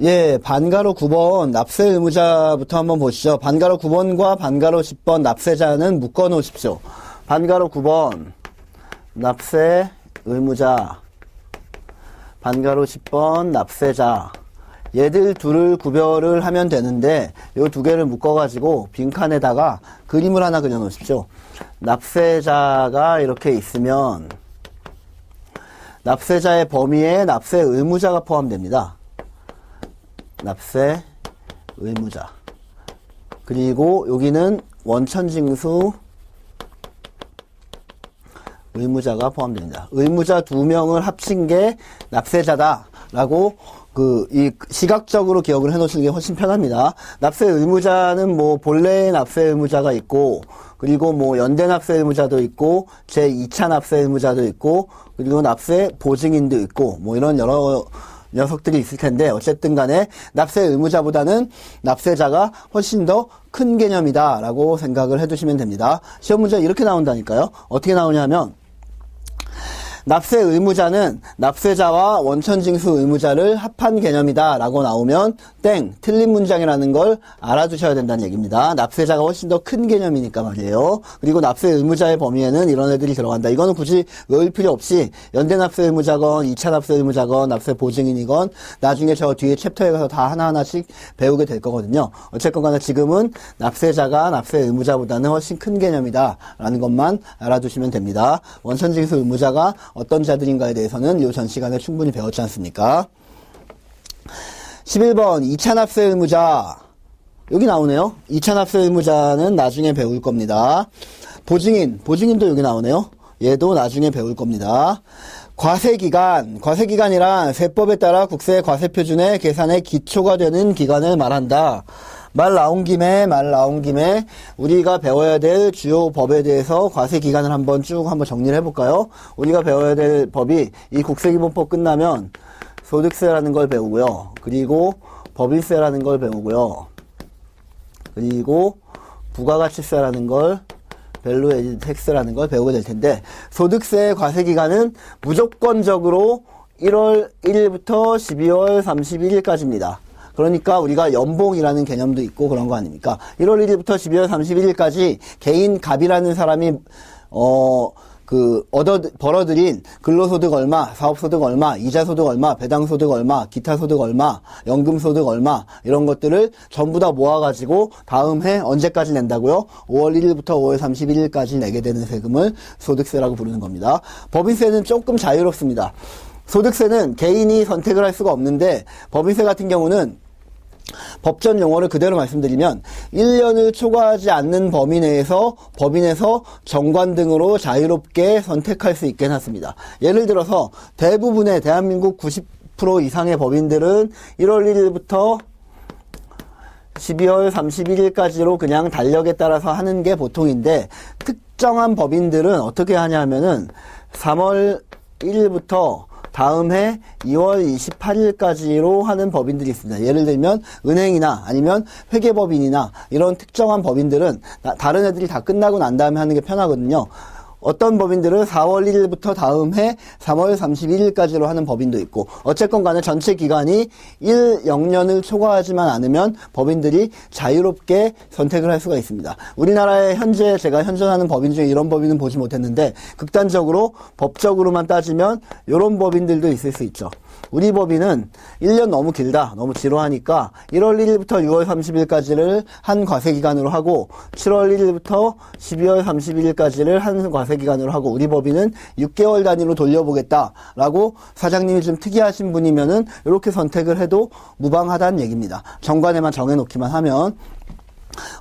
예, 반가로 9번 납세 의무자부터 한번 보시죠. 반가로 9번과 반가로 10번 납세자는 묶어 놓으십시오. 반가로 9번 납세 의무자, 반가로 10번 납세자. 얘들 둘을 구별을 하면 되는데 요 두 개를 묶어가지고 빈칸에다가 그림을 하나 그려 놓으십시오. 납세자가 이렇게 있으면 납세자의 범위에 납세 의무자가 포함됩니다. 납세 의무자. 그리고 여기는 원천징수 의무자가 포함됩니다. 의무자 2명을 합친 게 납세자다라고 이 시각적으로 기억을 해 놓으시는 게 훨씬 편합니다. 납세 의무자는 뭐 본래의 납세 의무자가 있고, 그리고 뭐 연대 납세 의무자도 있고, 제2차 납세 의무자도 있고, 그리고 납세 보증인도 있고, 뭐 이런 여러 녀석들이 있을 텐데, 어쨌든 간에 납세 의무자보다는 납세자가 훨씬 더 큰 개념이다라고 생각을 해 두시면 됩니다. 시험 문제 이렇게 나온다니까요. 어떻게 나오냐면, 납세 의무자는 납세자와 원천징수 의무자를 합한 개념이다 라고 나오면 땡, 틀린 문장이라는 걸 알아두셔야 된다는 얘기입니다. 납세자가 훨씬 더 큰 개념이니까 말이에요. 그리고 납세 의무자의 범위에는 이런 애들이 들어간다. 이거는 굳이 외울 필요 없이 연대 납세 의무자건 2차 납세 의무자건 납세 보증인이건 나중에 저 뒤에 챕터에 가서 다 하나하나씩 배우게 될 거거든요. 어쨌건 간에 지금은 납세자가 납세 의무자보다는 훨씬 큰 개념이다 라는 것만 알아두시면 됩니다. 원천징수 의무자가 어떤 자들인가에 대해서는 이 전 시간에 충분히 배웠지 않습니까? 11번 2차 납세 의무자. 여기 나오네요. 2차 납세 의무자는 나중에 배울 겁니다. 보증인도 여기 나오네요. 얘도 나중에 배울 겁니다. 과세기간이란 세법에 따라 국세 과세표준의 계산의 기초가 되는 기간을 말한다. 말 나온 김에 우리가 배워야 될 주요 법에 대해서 과세 기간을 한번 정리를 해볼까요? 우리가 배워야 될 법이 이 국세기본법 끝나면 소득세라는 걸 배우고요. 그리고 법인세라는 걸 배우고요. 그리고 부가가치세라는 걸, 밸류 에디드 텍스라는 걸 배우게 될 텐데, 소득세의 과세 기간은 무조건적으로 1월 1일부터 12월 31일까지입니다. 그러니까 우리가 연봉이라는 개념도 있고 그런 거 아닙니까? 1월 1일부터 12월 31일까지 개인 갑이라는 사람이 벌어들인 근로소득 얼마, 사업소득 얼마, 이자소득 얼마, 배당소득 얼마, 기타소득 얼마, 연금소득 얼마, 이런 것들을 전부 다 모아가지고 다음 해 언제까지 낸다고요? 5월 1일부터 5월 31일까지 내게 되는 세금을 소득세라고 부르는 겁니다. 법인세는 조금 자유롭습니다. 소득세는 개인이 선택을 할 수가 없는데, 법인세 같은 경우는 법전 용어를 그대로 말씀드리면 1년을 초과하지 않는 범위 내에서 법인에서 정관 등으로 자유롭게 선택할 수 있게 해놨습니다. 예를 들어서 대부분의 대한민국 90% 이상의 법인들은 1월 1일부터 12월 31일까지로 그냥 달력에 따라서 하는 게 보통인데, 특정한 법인들은 어떻게 하냐면은 3월 1일부터 다음 해 2월 28일까지로 하는 법인들이 있습니다. 예를 들면 은행이나 아니면 회계법인이나 이런 특정한 법인들은 다른 애들이 다 끝나고 난 다음에 하는 게 편하거든요. 어떤 법인들은 4월 1일부터 다음 해 3월 31일까지로 하는 법인도 있고, 어쨌건 간에 전체 기간이 1영년을 초과하지만 않으면 법인들이 자유롭게 선택을 할 수가 있습니다. 우리나라에 현재 제가 현존하는 법인 중에 이런 법인은 보지 못했는데, 극단적으로 법적으로만 따지면 이런 법인들도 있을 수 있죠. 우리 법인은 1년 너무 길다, 너무 지루하니까 1월 1일부터 6월 30일까지를 한 과세기간으로 하고, 7월 1일부터 12월 31일까지를 한 과세기간으로 하고, 우리 법인은 6개월 단위로 돌려보겠다라고 사장님이 좀 특이하신 분이면은 이렇게 선택을 해도 무방하다는 얘기입니다. 정관에만 정해놓기만 하면.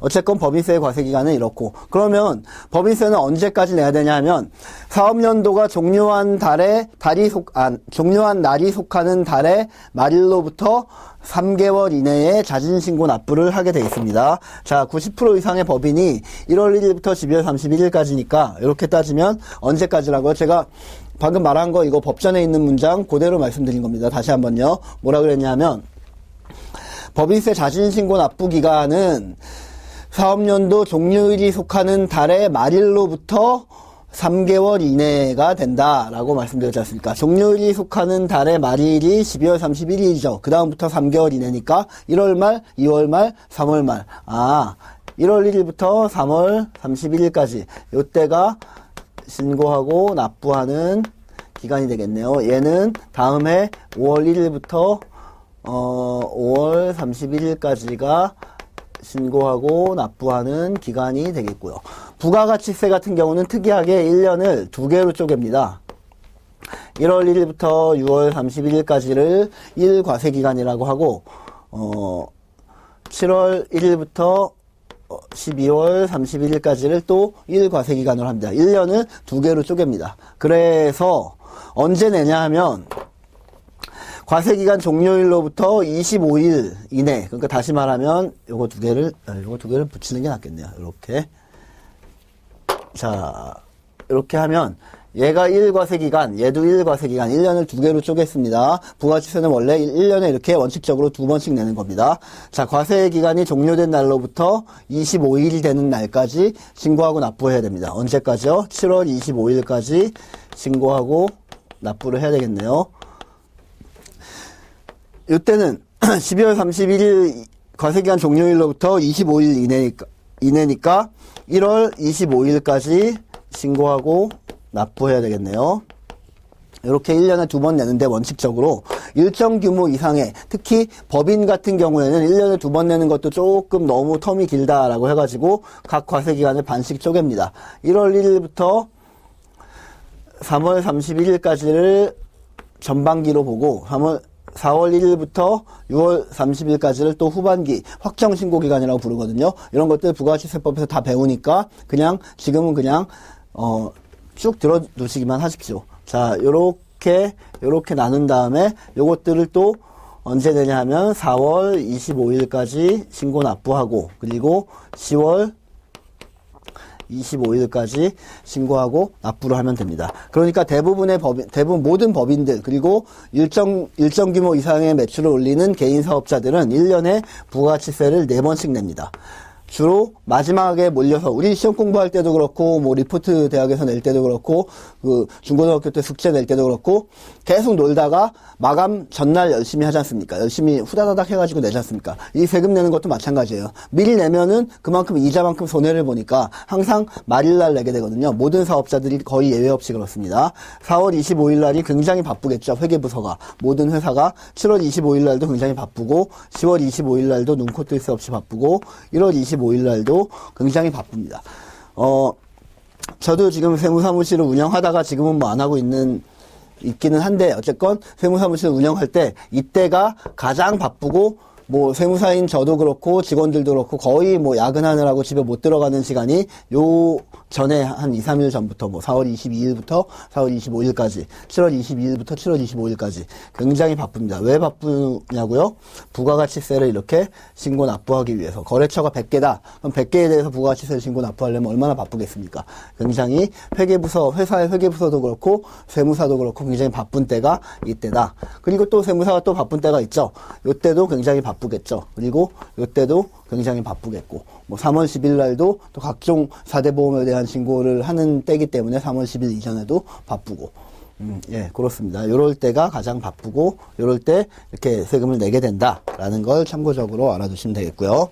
어쨌건 법인세의 과세기간은 이렇고, 그러면 법인세는 언제까지 내야 되냐 하면 사업연도가 종료한 날이 속하는 달의 말일로부터 3개월 이내에 자진신고 납부를 하게 되어 있습니다. 자, 90% 이상의 법인이 1월 1일부터 12월 31일까지니까 이렇게 따지면 언제까지라고요? 제가 방금 말한 거 이거 법전에 있는 문장 그대로 말씀드린 겁니다. 다시 한번요. 뭐라 그랬냐면, 법인세 자진신고 납부 기간은 사업연도 종료일이 속하는 달의 말일로부터 3개월 이내가 된다라고 말씀드렸지 않습니까? 종료일이 속하는 달의 말일이 12월 31일이죠. 그 다음부터 3개월 이내니까 1월 말, 2월 말, 3월 말. 1월 1일부터 3월 31일까지 요때가 신고하고 납부하는 기간이 되겠네요. 얘는 다음 해 5월 1일부터 5월 31일까지가 신고하고 납부하는 기간이 되겠고요. 부가가치세 같은 경우는 특이하게 1년을 2개로 쪼갭니다. 1월 1일부터 6월 31일까지를 1과세기간이라고 하고 7월 1일부터 12월 31일까지를 또 1과세기간으로 합니다. 1년을 2개로 쪼갭니다. 그래서 언제 내냐 하면 과세기간 종료일로부터 25일 이내, 그러니까 다시 말하면 요거 두 개를 붙이는 게 낫겠네요. 이렇게. 자, 이렇게 하면 얘가 1과세기간, 얘도 1과세기간, 1년을 2개로 쪼갰습니다. 부가가치세는 원래 1년에 이렇게 원칙적으로 2번씩 내는 겁니다. 자, 과세기간이 종료된 날로부터 25일이 되는 날까지 신고하고 납부해야 됩니다. 언제까지요? 7월 25일까지 신고하고 납부를 해야 되겠네요. 이때는 12월 31일 과세기간 종료일로부터 25일 이내니까 1월 25일까지 신고하고 납부해야 되겠네요. 이렇게 1년에 2번 내는데 원칙적으로 일정 규모 이상의, 특히 법인 같은 경우에는 1년에 2번 내는 것도 조금 너무 텀이 길다라고 해가지고 각 과세기간을 반씩 쪼갭니다. 1월 1일부터 3월 31일까지를 전반기로 보고 4월 1일부터 6월 30일까지를 또 후반기, 확정신고기간이라고 부르거든요. 이런 것들 부가가치세법에서 다 배우니까 지금은 그냥 쭉 들어두시기만 하십시오. 자, 요렇게 나눈 다음에 요것들을 또 언제 내냐 하면 4월 25일까지 신고 납부하고, 그리고 10월 25일까지 신고하고 납부를 하면 됩니다. 그러니까 대부분 모든 법인들, 그리고 일정 규모 이상의 매출을 올리는 개인 사업자들은 1년에 부가가치세를 4번씩 냅니다. 주로 마지막에 몰려서, 우리 시험 공부할 때도 그렇고, 뭐 리포트 대학에서 낼 때도 그렇고, 그 중고등학교 때 숙제 낼 때도 그렇고, 계속 놀다가 마감 전날 열심히 하지 않습니까? 열심히 후다다닥 해가지고 내지 않습니까? 이 세금 내는 것도 마찬가지예요. 미리 내면은 그만큼 이자만큼 손해를 보니까 항상 말일날 내게 되거든요. 모든 사업자들이 거의 예외 없이 그렇습니다. 4월 25일 날이 굉장히 바쁘겠죠. 회계부서가. 모든 회사가 7월 25일 날도 굉장히 바쁘고, 10월 25일 날도 눈코 뜰 새 없이 바쁘고, 1월 25일 날도 굉장히 바쁩니다. 저도 지금 세무사무실을 운영하다가 지금은 뭐 안 하고 있기는 한데, 어쨌건 세무사무실을 운영할 때 이때가 가장 바쁘고, 뭐 세무사인 저도 그렇고 직원들도 그렇고 거의 뭐 야근하느라고 집에 못 들어가는 시간이 요 전에 한 2, 3일 전부터 뭐 4월 22일부터 4월 25일까지, 7월 22일부터 7월 25일까지 굉장히 바쁩니다. 왜 바쁘냐고요? 부가가치세를 이렇게 신고 납부하기 위해서. 거래처가 100개다. 그럼 100개에 대해서 부가가치세를 신고 납부하려면 얼마나 바쁘겠습니까? 굉장히 회사의 회계부서도 그렇고 세무사도 그렇고 굉장히 바쁜 때가 이때다. 그리고 또 세무사가 또 바쁜 때가 있죠. 요때도 굉장히 바쁘겠죠. 그리고 요때도 굉장히 바쁘겠고, 뭐 3월 10일 날도 또 각종 4대 보험에 대한 신고를 하는 때이기 때문에 3월 10일 이전에도 바쁘고, 예, 그렇습니다. 요럴 때가 가장 바쁘고, 요럴 때 이렇게 세금을 내게 된다라는 걸 참고적으로 알아두시면 되겠고요.